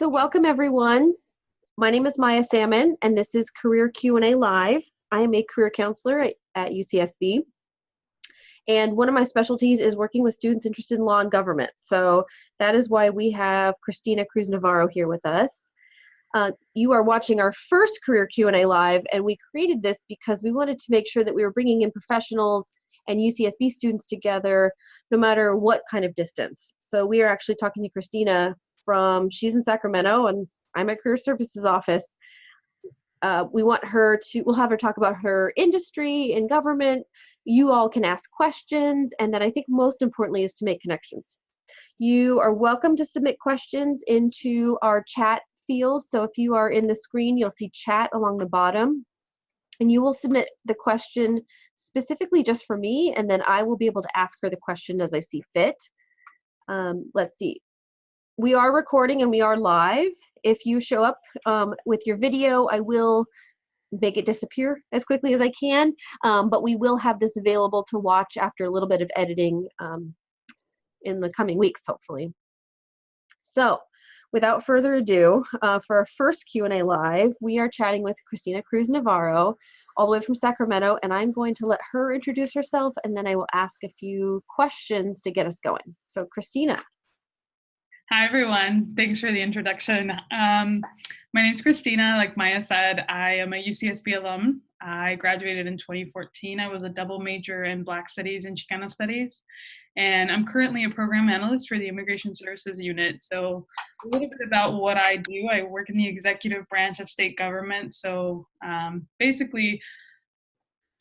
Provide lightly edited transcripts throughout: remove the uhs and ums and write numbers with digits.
So welcome everyone. My name is Maya Salmon and this is Career Q&A Live. I am a career counselor at UCSB. And one of my specialties is working with students interested in law and government. So that is why we have Cristina Cruz Navarro here with us. You are watching our first Career Q&A Live, and we created this because we wanted to make sure that we were bringing in professionals and UCSB students together, no matter what kind of distance. So we are actually talking to Cristina she's in Sacramento, and I'm at Career Services office. We'll have her talk about her industry in government. You all can ask questions, and then I think most importantly is to make connections. You are welcome to submit questions into our chat field. So if you are in the screen, you'll see chat along the bottom, and you will submit the question specifically just for me, and then I will be able to ask her the question as I see fit. Let's see. We are recording and we are live. If you show up with your video, I will make it disappear as quickly as I can, but we will have this available to watch after a little bit of editing in the coming weeks, hopefully. So without further ado, for our first Q&A Live, we are chatting with Cristina Cruz Navarro, all the way from Sacramento, and I'm going to let her introduce herself, and then I will ask a few questions to get us going. So Cristina. Hi, everyone. Thanks for the introduction. My name is Cristina. Like Maya said, I am a UCSB alum. I graduated in 2014. I was a double major in Black Studies and Chicana Studies. And I'm currently a program analyst for the Immigration Services Unit. So a little bit about what I do. I work in the executive branch of state government. So basically,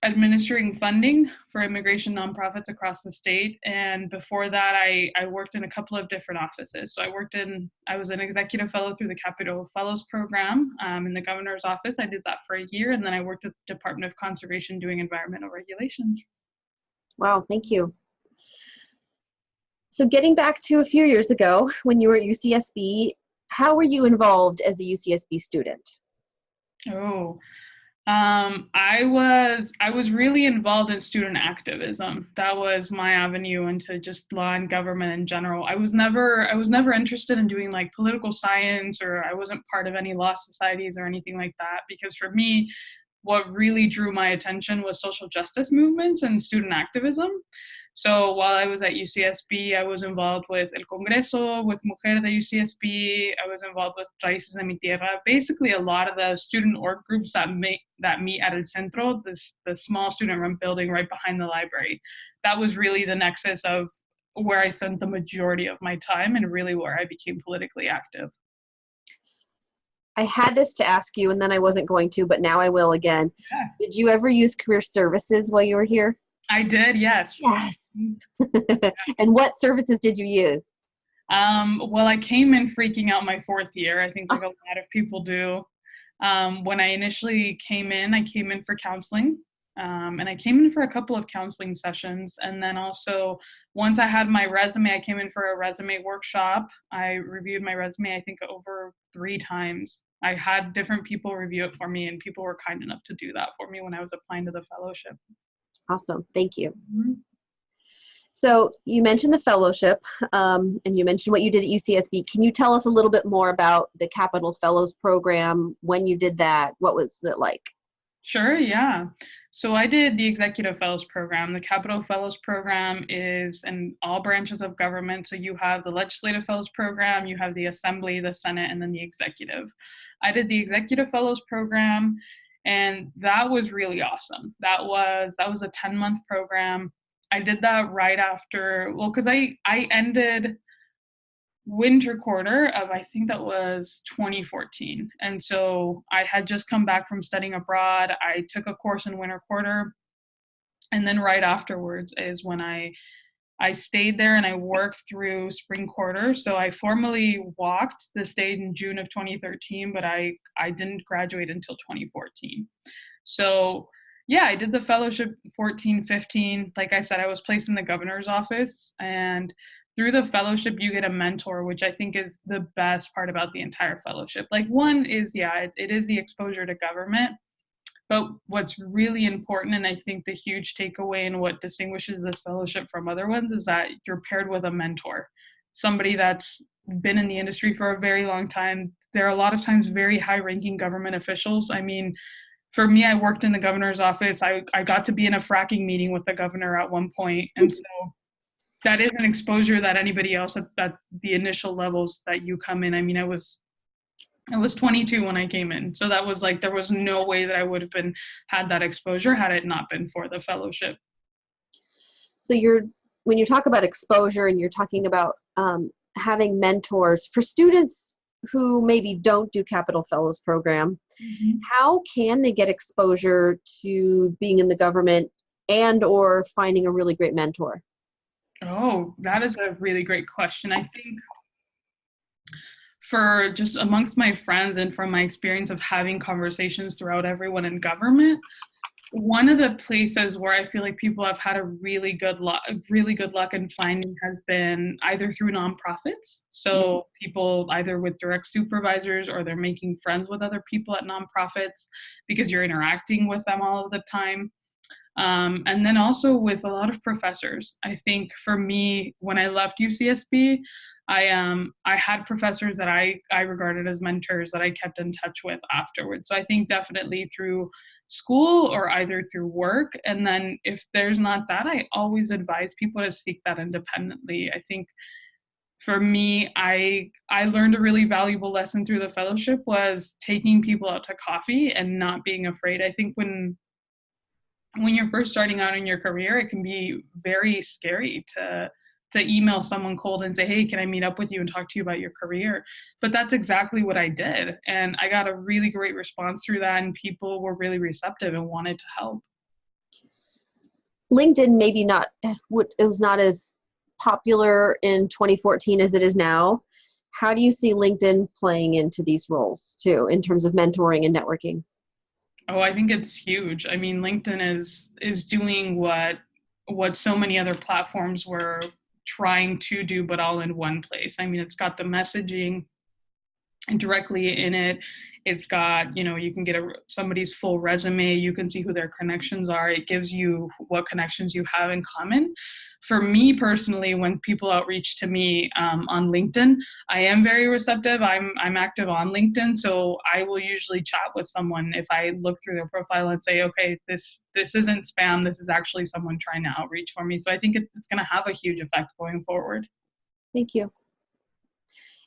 administering funding for immigration nonprofits across the state. And before that, I worked in a couple of different offices. So I was an executive fellow through the Capitol Fellows Program in the governor's office. I did that for a year, and then I worked at the Department of Conservation doing environmental regulations. Wow, thank you. So getting back to a few years ago when you were at UCSB, how were you involved as a UCSB student? I was really involved in student activism. That was my avenue into just law and government in general. I was never interested in doing like political science, or I wasn't part of any law societies or anything like that, because for me, what really drew my attention was social justice movements and student activism. So while I was at UCSB, I was involved with El Congreso, with Mujer de UCSB. I was involved with Raíces de mi Tierra. Basically, a lot of the student org groups that meet at El Centro, the small student-run building right behind the library. That was really the nexus of where I spent the majority of my time and really where I became politically active. I had this to ask you, and then I wasn't going to, but now I will again. Yeah. Did you ever use career services while you were here? I did, yes. Yes. And what services did you use? Well, I came in freaking out my fourth year. I think like a lot of people do. When I initially came in for counseling. And I came in for a couple of counseling sessions. And then also, once I had my resume, I came in for a resume workshop. I reviewed my resume, I think, over 3 times. I had different people review it for me, and people were kind enough to do that for me when I was applying to the fellowship. Awesome. Thank you. Mm-hmm. So you mentioned the fellowship, and you mentioned what you did at UCSB. Can you tell us a little bit more about the Capitol Fellows Program, when you did that? What was it like? Sure, yeah. So I did the Executive Fellows Program. The Capitol Fellows Program is in all branches of government. So you have the Legislative Fellows Program, you have the Assembly, the Senate, and then the Executive. I did the Executive Fellows Program, and that was really awesome. That was a 10-month program. I did that right after, because I ended winter quarter of, I think that was 2014. And so I had just come back from studying abroad. I took a course in winter quarter. And then right afterwards is when I stayed there and I worked through spring quarter. So I formally walked the state in June of 2013, but I didn't graduate until 2014. So yeah, I did the fellowship 14, 15. Like I said, I was placed in the governor's office, and through the fellowship, you get a mentor, which I think is the best part about the entire fellowship. Like, one is, it is the exposure to government, but what's really important, and I think the huge takeaway and what distinguishes this fellowship from other ones, is that you're paired with a mentor, somebody that's been in the industry for a very long time, there are a lot of times very high-ranking government officials. I mean, for me, I worked in the governor's office. I got to be in a fracking meeting with the governor at one point, and so that is an exposure that anybody else at the initial levels that you come in. I mean, I was 22 when I came in, so that was like there was no way that I would have had that exposure had it not been for the fellowship. So when you talk about exposure and you're talking about having mentors for students who maybe don't do Capital Fellows program, how can they get exposure to being in the government and or finding a really great mentor? Oh, that is a really great question. I think for just amongst my friends and from my experience of having conversations throughout everyone in government, one of the places where I feel like people have had a really good luck in finding has been either through nonprofits. So people either with direct supervisors or they're making friends with other people at nonprofits because you're interacting with them all of the time. And then also with a lot of professors. I think for me, when I left UCSB, I had professors that I regarded as mentors that I kept in touch with afterwards. So I think definitely through school or either through work. And then if there's not that, I always advise people to seek that independently. I think for me, I learned a really valuable lesson through the fellowship was taking people out to coffee and not being afraid. I think when you're first starting out in your career, it can be very scary to email someone cold and say, hey, can I meet up with you and talk to you about your career? But that's exactly what I did. And I got a really great response through that, and people were really receptive and wanted to help. LinkedIn maybe not, it was not as popular in 2014 as it is now. How do you see LinkedIn playing into these roles too, in terms of mentoring and networking? Oh, I think it's huge. I mean, LinkedIn is doing what so many other platforms were trying to do, but all in one place. I mean, it's got the messaging directly in it. It's got, you can get somebody's full resume. You can see who their connections are. It gives you what connections you have in common. For me personally, when people outreach to me on LinkedIn, I am very receptive. I'm active on LinkedIn, so I will usually chat with someone if I look through their profile and say, okay, this isn't spam. This is actually someone trying to outreach for me. So I think it's going to have a huge effect going forward. Thank you.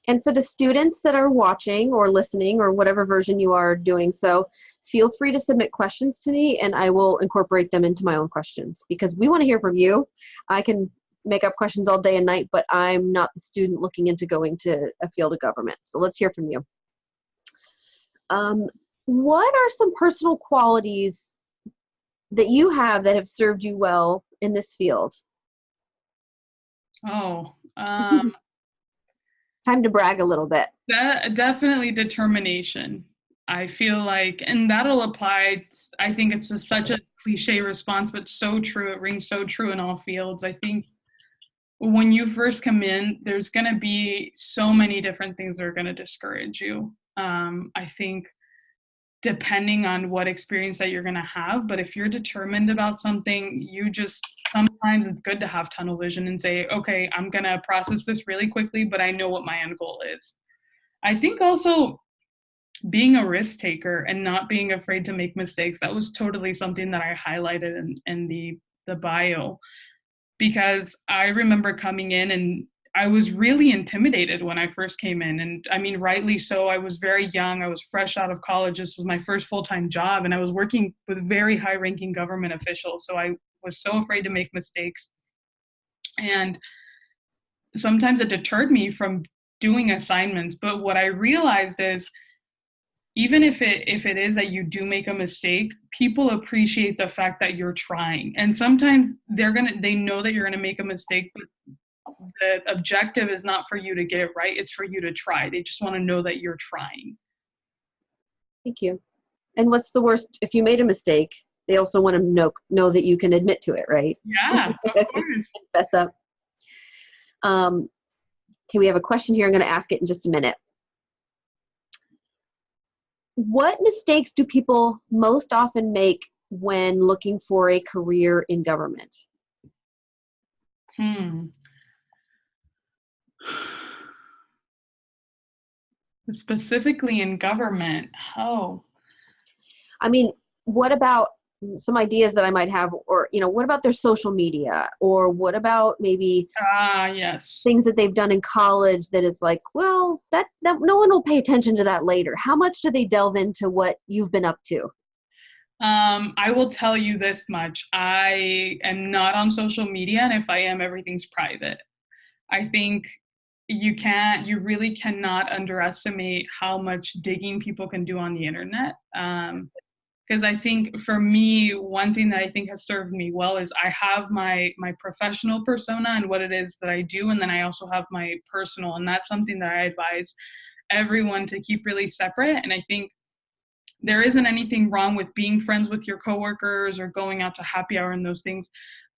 And for the students that are watching or listening or whatever version you are doing so, feel free to submit questions to me and I will incorporate them into my own questions because we want to hear from you. I can make up questions all day and night, but I'm not the student looking into going to a field of government. So let's hear from you. What are some personal qualities that you have that have served you well in this field? Oh, time to brag a little bit. Definitely determination. I feel like, and that'll apply, I think it's such a cliche response, but so true. It rings so true in all fields. I think when you first come in, there's going to be so many different things that are going to discourage you. I think depending on what experience that you're going to have, but if you're determined about something, sometimes it's good to have tunnel vision and say, okay, I'm going to process this really quickly, but I know what my end goal is. I think also being a risk taker and not being afraid to make mistakes, that was totally something that I highlighted in the bio, because I remember coming in and I was really intimidated when I first came in. And I mean, rightly so. I was very young. I was fresh out of college. This was my first full-time job. And I was working with very high-ranking government officials. So I was so afraid to make mistakes. And sometimes it deterred me from doing assignments. But what I realized is, even if it is that you do make a mistake, people appreciate the fact that you're trying. And sometimes they know that you're gonna make a mistake, but the objective is not for you to get it right, it's for you to try. They just want to know that you're trying. Thank you. And what's the worst if you made a mistake? They also want to know that you can admit to it, right? Yeah, of course. Fess up. Okay, we have a question here. I'm going to ask it in just a minute. What mistakes do people most often make when looking for a career in government? Specifically in government. Oh, I mean, what about some ideas that I might have, or, what about their social media, or what about maybe yes. things that they've done in college that is like, well, that no one will pay attention to that later. How much do they delve into what you've been up to? I will tell you this much. I am not on social media, and if I am, everything's private. I think you really cannot underestimate how much digging people can do on the internet. Because I think for me, one thing that I think has served me well is I have my professional persona and what it is that I do, and then I also have my personal, and that's something that I advise everyone to keep really separate. And I think there isn't anything wrong with being friends with your coworkers or going out to happy hour and those things,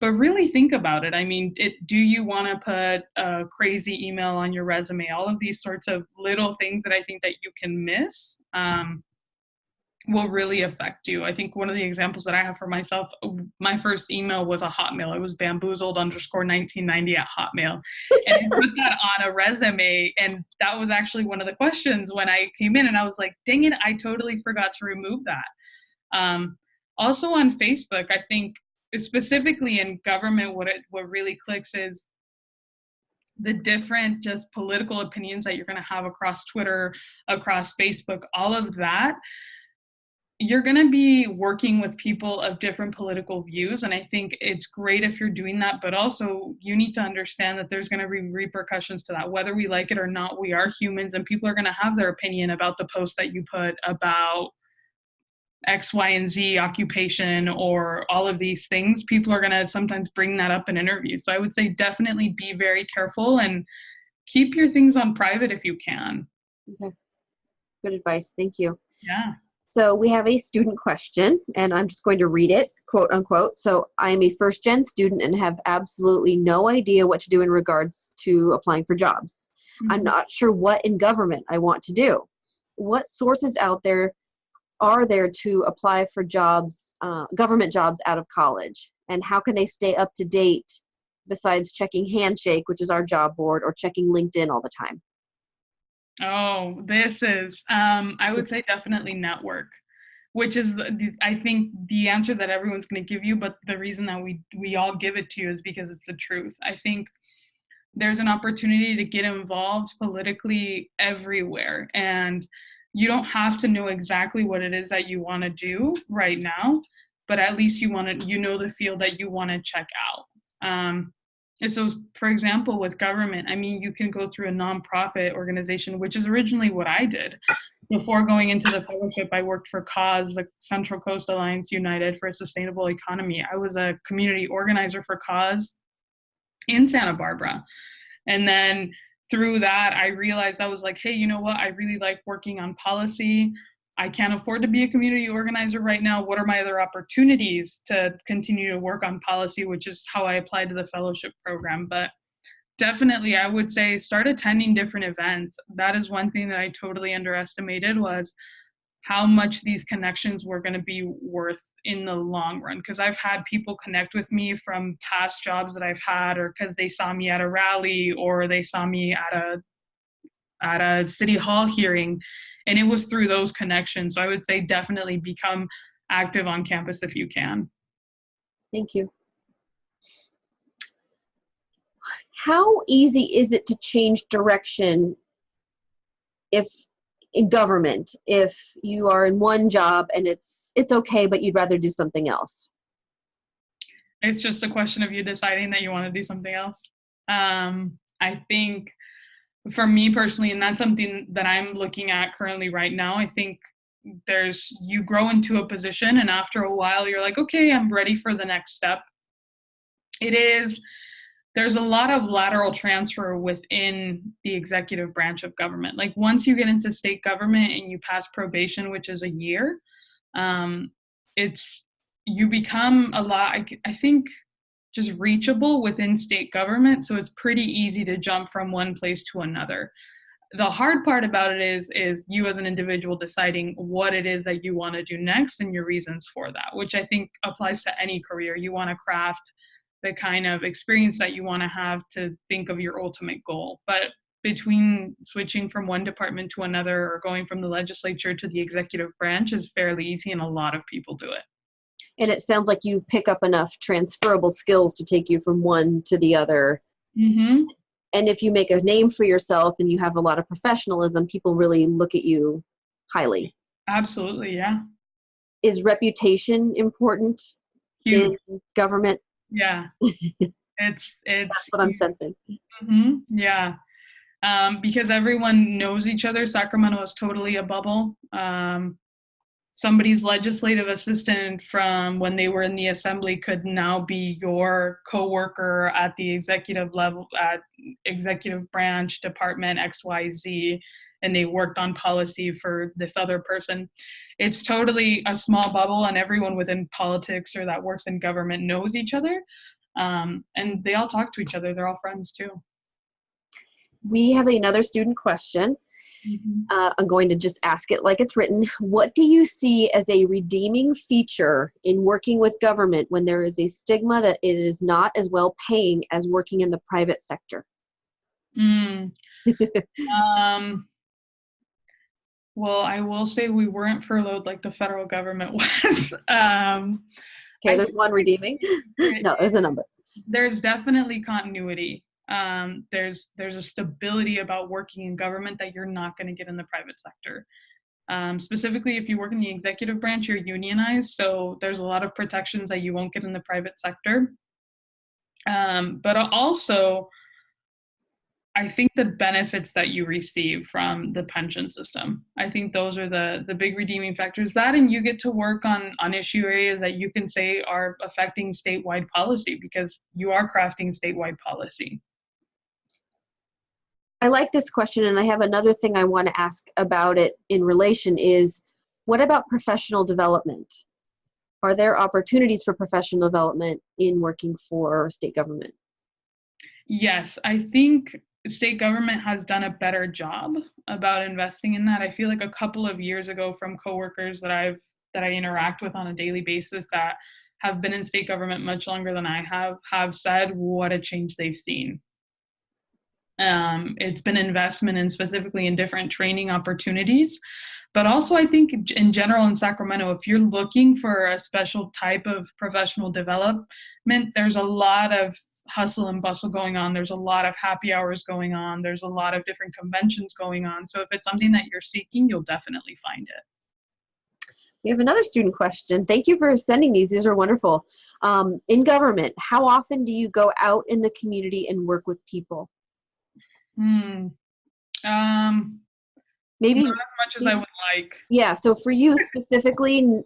but really think about it. I mean, do you want to put a crazy email on your resume? All of these sorts of little things that I think that you can miss will really affect you. I think one of the examples that I have for myself, my first email was a Hotmail. It was bamboozled_1990 at Hotmail. And I put that on a resume. And that was actually one of the questions when I came in, and I was like, dang it, I totally forgot to remove that. Also on Facebook, I think specifically in government, what really clicks is the different just political opinions that you're going to have across Twitter, across Facebook, all of that. You're going to be working with people of different political views. And I think it's great if you're doing that, but also you need to understand that there's going to be repercussions to that. Whether we like it or not, we are humans, and people are going to have their opinion about the post that you put about X, Y, and Z occupation or all of these things. People are going to sometimes bring that up in interviews. So I would say definitely be very careful and keep your things on private if you can. Okay. Good advice. Thank you. Yeah. So we have a student question, and I'm just going to read it, quote unquote. So I'm a first-gen student and have absolutely no idea what to do in regards to applying for jobs. Mm-hmm. I'm not sure what in government I want to do. What sources out there are there to apply for jobs, government jobs out of college? And how can they stay up to date besides checking Handshake, which is our job board, or checking LinkedIn all the time? Oh, this is, I would say definitely network, which is, I think, the answer that everyone's going to give you. But the reason that we all give it to you is because it's the truth. I think there's an opportunity to get involved politically everywhere. And you don't have to know exactly what it is that you want to do right now, but at least you know the field that you want to check out. And so, for example, with government, I mean, you can go through a nonprofit organization, which is originally what I did. Before going into the fellowship, I worked for CAUSE, the Central Coast Alliance United for a Sustainable Economy. I was a community organizer for CAUSE in Santa Barbara. And then through that, I realized I was like, hey, you know what? I really like working on policy. I can't afford to be a community organizer right now. What are my other opportunities to continue to work on policy, which is how I applied to the fellowship program. But definitely, I would say start attending different events. That is one thing that I totally underestimated, was how much these connections were going to be worth in the long run. Because I've had people connect with me from past jobs that I've had, or because they saw me at a rally, or they saw me at a city hall hearing, and it was through those connections. So I would say definitely become active on campus if you can. Thank you. How easy is it to change direction if in government, if you are in one job and it's okay, but you'd rather do something else? It's just a question of you deciding that you want to do something else. I think for me personally, and that's something that I'm looking at currently right now, I think you grow into a position, and after a while you're like, okay, I'm ready for the next step. There's a lot of lateral transfer within the executive branch of government. Like once you get into state government and you pass probation, which is a year, you become a lot, I think, just reachable within state government. So it's pretty easy to jump from one place to another. The hard part about it is you as an individual deciding what it is that you want to do next and your reasons for that, which I think applies to any career. You want to craft the kind of experience that you want to have to think of your ultimate goal. But between switching from one department to another or going from the legislature to the executive branch is fairly easy, and a lot of people do it. And it sounds like you pick up enough transferable skills to take you from one to the other. Mm-hmm. And if you make a name for yourself and you have a lot of professionalism, people really look at you highly. Absolutely, yeah. Is reputation important Huge. in government? Yeah. It's That's what I'm sensing. Mm-hmm. Yeah. Because everyone knows each other. Sacramento is totally a bubble. Somebody's legislative assistant from when they were in the assembly could now be your coworker at the executive level, at executive branch department XYZ, and they worked on policy for this other person. It's totally a small bubble, and everyone within politics or that works in government knows each other, and they all talk to each other. They're all friends too. We have another student question. Mm-hmm. I'm going to just ask it like it's written. What do you see as a redeeming feature in working with government when there is a stigma that it is not as well paying as working in the private sector? Well, I will say we weren't furloughed like the federal government was. Okay, there's one redeeming. No, there's a number. There's definitely continuity. There's a stability about working in government that you're not going to get in the private sector. Specifically, if you work in the executive branch, you're unionized, so there's a lot of protections that you won't get in the private sector. But also, I think the benefits that you receive from the pension system, I think those are the big redeeming factors. That, and you get to work on issue areas that you can say are affecting statewide policy because you are crafting statewide policy. I like this question, and I have another thing I want to ask about it in relation is, what about professional development? Are there opportunities for professional development in working for state government? Yes, I think state government has done a better job about investing in that. I feel like a couple of years ago from coworkers that I interact with on a daily basis that have been in state government much longer than I have said what a change they've seen. It's been investment in specifically in different training opportunities, but also I think in general in Sacramento, if you're looking for a special type of professional development, there's a lot of hustle and bustle going on. There's a lot of happy hours going on. There's a lot of different conventions going on. So if it's something that you're seeking, you'll definitely find it. We have another student question. Thank you for sending these. These are wonderful. In government, how often do you go out in the community and work with people? Maybe not as much as I would like. Yeah, so for you specifically,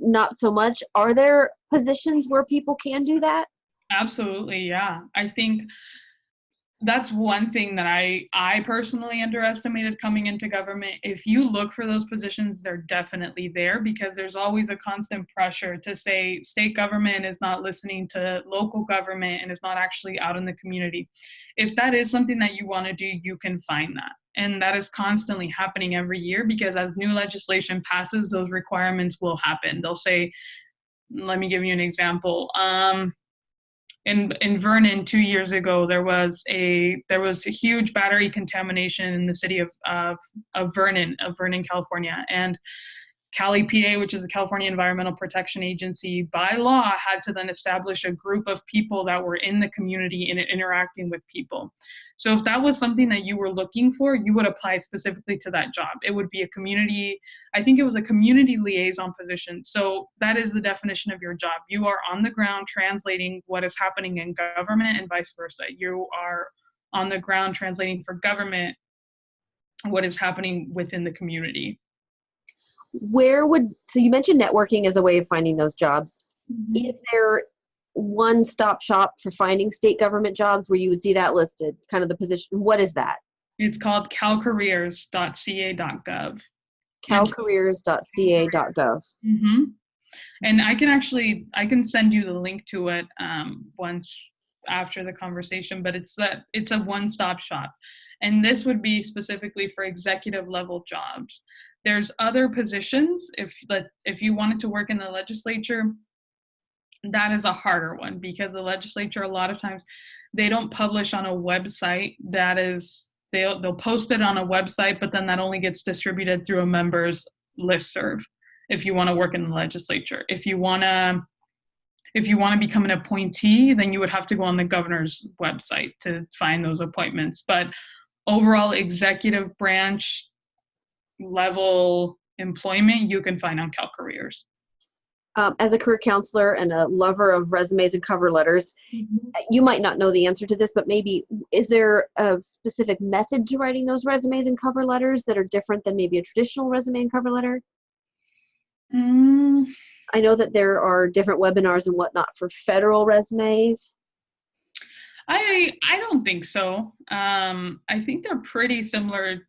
not so much. Are there positions where people can do that? Absolutely, yeah. I think that's one thing that I personally underestimated coming into government. If you look for those positions, they're definitely there because there's always a constant pressure to say state government is not listening to local government and is not actually out in the community. If that is something that you want to do, you can find that. And that is constantly happening every year because as new legislation passes, those requirements will happen. They'll say, let me give you an example. In Vernon 2 years ago, there was a huge battery contamination in the city of Vernon, California, and Cali, PA, which is the California Environmental Protection Agency, by law had to then establish a group of people that were in the community and interacting with people. So if that was something that you were looking for, you would apply specifically to that job. It would be a community liaison position. So that is the definition of your job. You are on the ground translating what is happening in government and vice versa. You are on the ground translating for government what is happening within the community. So you mentioned networking as a way of finding those jobs. Mm-hmm. Is there one-stop shop for finding state government jobs where you would see that listed, kind of the position? What is that? It's called calcareers.ca.gov. calcareers.ca.gov. Mm-hmm. And I can send you the link to it once after the conversation, but it's a one-stop shop. And this would be specifically for executive level jobs. There's other positions. If you wanted to work in the legislature, that is a harder one because the legislature, a lot of times, they don't publish on a website that is They'll post it on a website, but then that only gets distributed through a members listserv. If you want to work in the legislature, if you want to become an appointee, then you would have to go on the governor's website to find those appointments. But overall executive branch level employment, you can find on CalCareers. As a career counselor and a lover of resumes and cover letters, you might not know the answer to this, but maybe, is there a specific method to writing those resumes and cover letters that are different than maybe a traditional resume and cover letter? I know that there are different webinars and whatnot for federal resumes. I don't think so. I think they're pretty similar,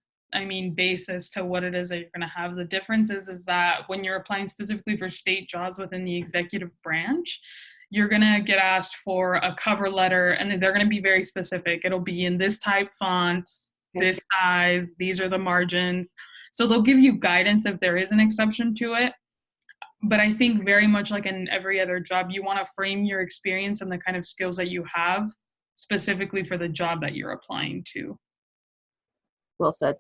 basis to what it is that you're going to have. The difference is that when you're applying specifically for state jobs within the executive branch, you're going to get asked for a cover letter, and they're going to be very specific. It'll be in this type font, this size, these are the margins. So they'll give you guidance if there is an exception to it. But I think very much like in every other job, you want to frame your experience and the kind of skills that you have specifically for the job that you're applying to. Well said.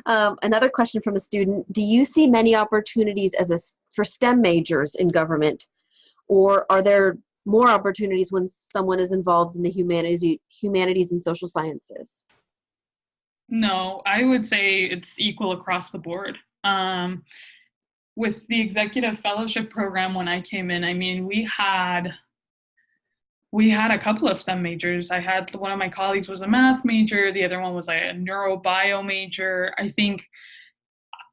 Another question from a student: do you see many opportunities for STEM majors in government, or are there more opportunities when someone is involved in the humanities and social sciences? No, I would say it's equal across the board. With the executive fellowship program, when I came in, we had a couple of STEM majors. I had one of my colleagues was a math major. The other one was a neurobio major. I think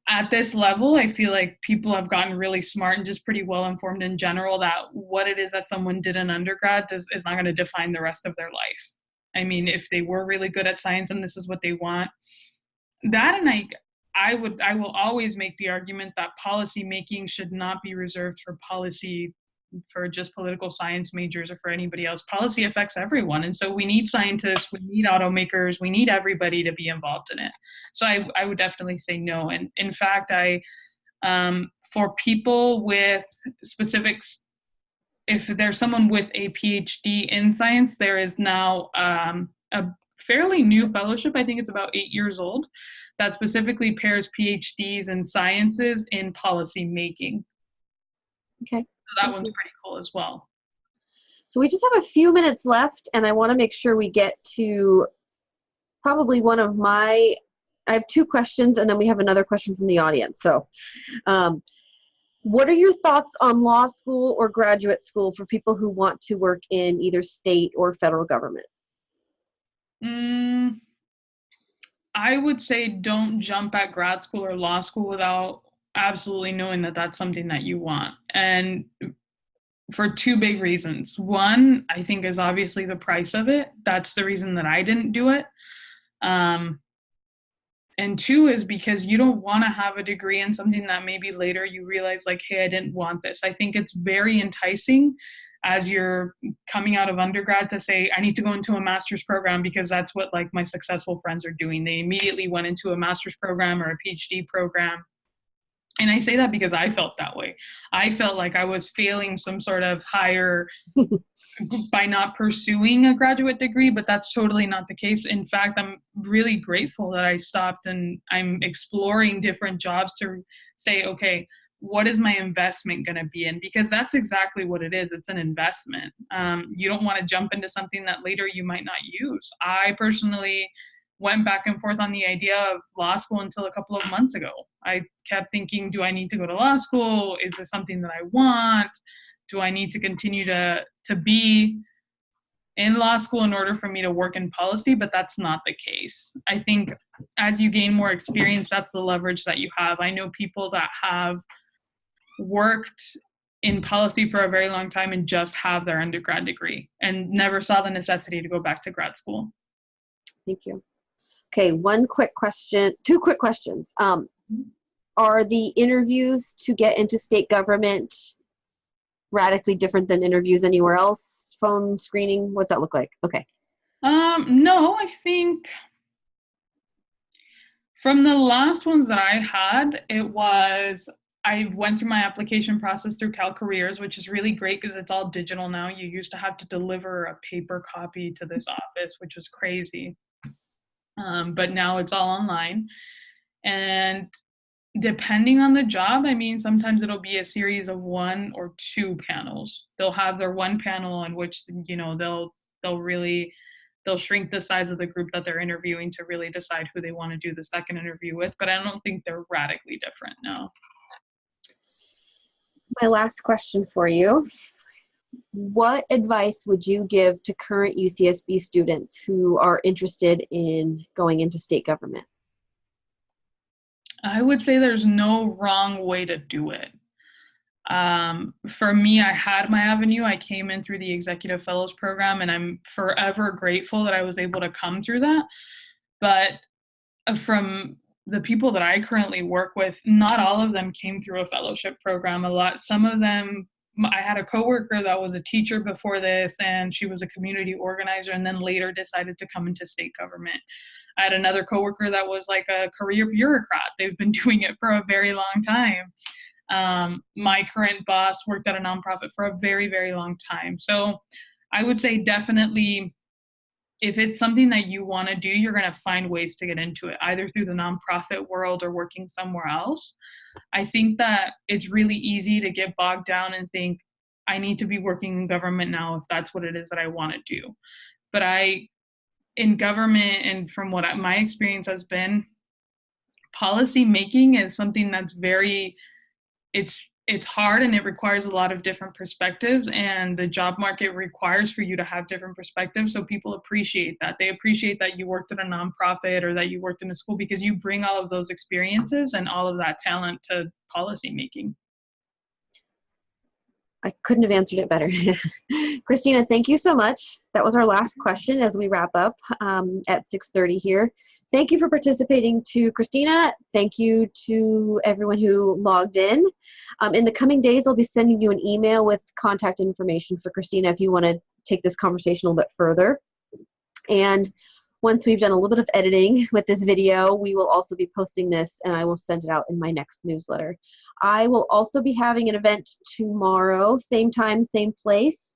at this level, I feel like people have gotten really smart and just pretty well informed in general that what it is that someone did in undergrad is not going to define the rest of their life. If they were really good at science and this is what they want, that, and I will always make the argument that policy making should not be reserved for just political science majors or for anybody else. Policy affects everyone. And so we need scientists, we need automakers, we need everybody to be involved in it. So I would definitely say no. And in fact, for people with specifics, if there's someone with a PhD in science, there is now a fairly new fellowship, I think it's about 8 years old, that specifically pairs PhDs in sciences in policy making. Okay. So that one's pretty cool as well. So we just have a few minutes left, and I want to make sure we get to probably I have two questions, and then we have another question from the audience. So what are your thoughts on law school or graduate school for people who want to work in either state or federal government? I would say don't jump at grad school or law school without absolutely knowing that that's something that you want. And for two big reasons. One, I think, is obviously the price of it. That's the reason that I didn't do it. And two is because you don't want to have a degree in something that maybe later you realize, like, hey, I didn't want this. I think it's very enticing as you're coming out of undergrad to say, I need to go into a master's program because that's what like my successful friends are doing. They immediately went into a master's program or a PhD program. And I say that because I felt that way. I felt like I was failing some sort of higher by not pursuing a graduate degree, but that's totally not the case. In fact, I'm really grateful that I stopped and I'm exploring different jobs to say, okay, what is my investment going to be in? Because that's exactly what it is. It's an investment. You don't want to jump into something that later you might not use. I personally went back and forth on the idea of law school until a couple of months ago. I kept thinking, do I need to go to law school? Is this something that I want? Do I need to continue to be in law school in order for me to work in policy? But that's not the case. I think as you gain more experience, that's the leverage that you have. I know people that have worked in policy for a very long time and just have their undergrad degree and never saw the necessity to go back to grad school. Thank you. Okay, two quick questions. Are the interviews to get into state government radically different than interviews anywhere else? Phone screening, what's that look like? Okay. No, I think from the last ones that I had, I went through my application process through CalCareers, which is really great because it's all digital now. You used to have to deliver a paper copy to this office, which was crazy. but now it's all online. And depending on the job, I mean, sometimes it'll be a series of 1 or 2 panels. They'll have their one panel in which, you know, they'll shrink the size of the group that they're interviewing to really decide who they want to do the second interview with. But I don't think they're radically different, no. My last question for you. What advice would you give to current UCSB students who are interested in going into state government? I would say there's no wrong way to do it. For me, I had my avenue. I came in through the Executive Fellows Program, and I'm forever grateful that I was able to come through that. But from the people that I currently work with, not all of them came through a fellowship program. Some of them, I had a coworker that was a teacher before this, and she was a community organizer, and then later decided to come into state government. I had another coworker that was like a career bureaucrat. They've been doing it for a very long time. My current boss worked at a nonprofit for a very, very long time. So I would say definitely, if it's something that you want to do, you're going to find ways to get into it, either through the nonprofit world or working somewhere else. I think that it's really easy to get bogged down and think, I need to be working in government now if that's what it is that I want to do. But in government, and from what my experience has been, policy making is something that's it's hard, and it requires a lot of different perspectives, and the job market requires for you to have different perspectives. So people appreciate that. They appreciate that you worked at a nonprofit or that you worked in a school, because you bring all of those experiences and all of that talent to policy making. I couldn't have answered it better. Cristina, thank you so much. That was our last question as we wrap up at 6:30 here. Thank you for participating to Cristina. Thank you to everyone who logged in. In the coming days, I'll be sending you an email with contact information for Cristina if you want to take this conversation a little bit further. And once we've done a little bit of editing with this video, we will also be posting this, and I will send it out in my next newsletter. I will also be having an event tomorrow, same time, same place.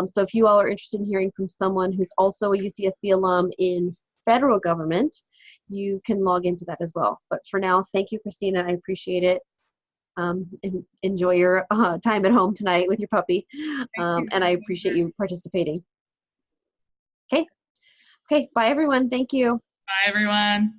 So if you all are interested in hearing from someone who's also a UCSB alum in federal government, you can log into that as well. But for now, thank you, Cristina. I appreciate it. Enjoy your time at home tonight with your puppy. And I appreciate you participating. Okay. Okay, bye everyone. Thank you. Bye everyone.